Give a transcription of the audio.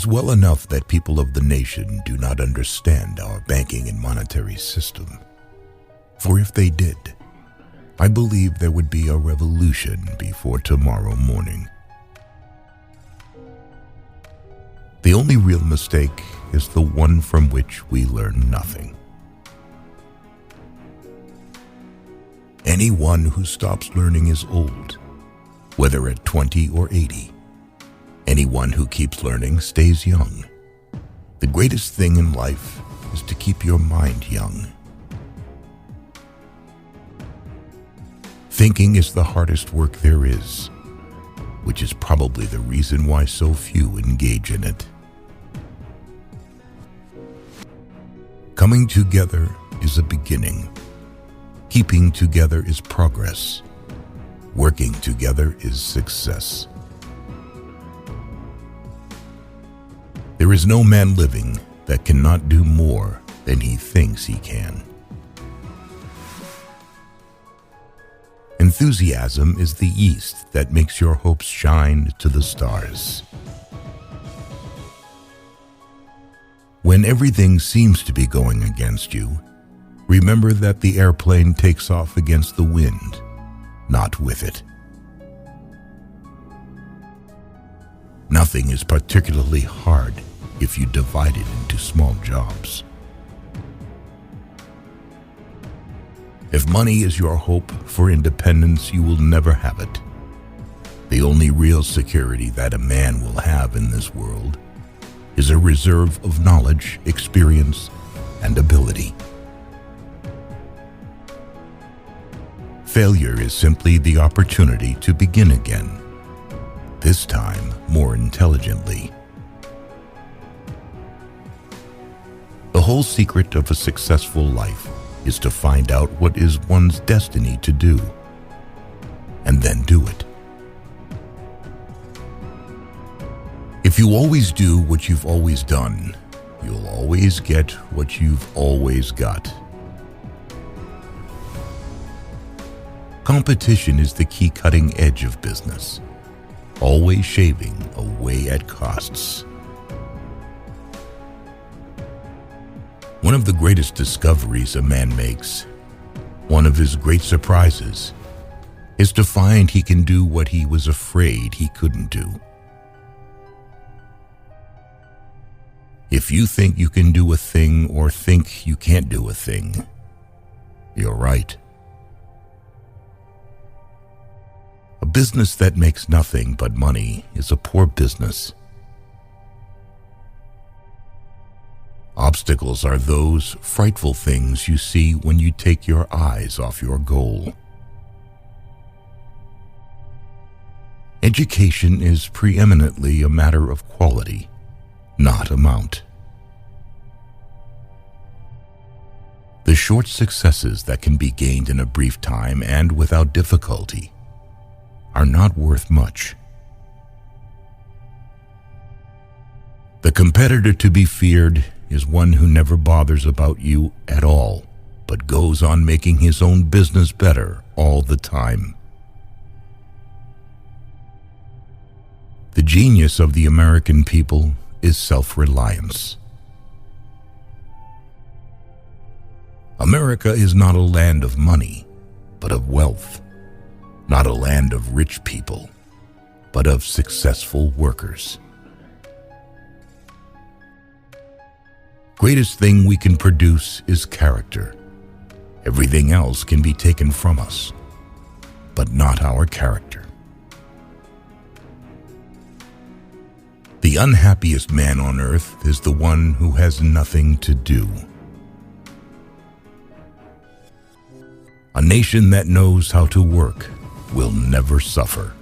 is well enough that people of the nation do not understand our banking and monetary system. For if they did, I believe there would be a revolution before tomorrow morning. The only real mistake is the one from which we learn nothing. Anyone who stops learning is old, whether at 20 or 80. Anyone who keeps learning stays young. The greatest thing in life is to keep your mind young. Thinking is the hardest work there is, which is probably the reason why so few engage in it. Coming together is a beginning. Keeping together is progress. Working together is success. There is no man living that cannot do more than he thinks he can. Enthusiasm is the yeast that makes your hopes shine to the stars. When everything seems to be going against you, remember that the airplane takes off against the wind, not with it. Nothing is particularly hard if you divide it into small jobs. If money is your hope for independence, you will never have it. The only real security that a man will have in this world is a reserve of knowledge, experience, and ability. Failure is simply the opportunity to begin again, this time more intelligently. The whole secret of a successful life is to find out what is one's destiny to do, and then do it. If you always do what you've always done, you'll always get what you've always got. Competition is the key cutting edge of business, always shaving away at costs. One of the greatest discoveries a man makes, one of his great surprises, is to find he can do what he was afraid he couldn't do. If you think you can do a thing or think you can't do a thing, you're right. A business that makes nothing but money is a poor business. Obstacles are those frightful things you see when you take your eyes off your goal. Education is preeminently a matter of quality, not amount. The short successes that can be gained in a brief time and without difficulty are not worth much. The competitor to be feared is one who never bothers about you at all, but goes on making his own business better all the time. The genius of the American people is self-reliance. America is not a land of money, but of wealth. Not a land of rich people, but of successful workers. Greatest thing we can produce is character. Everything else can be taken from us, but not our character. The unhappiest man on earth is the one who has nothing to do. A nation that knows how to work will never suffer.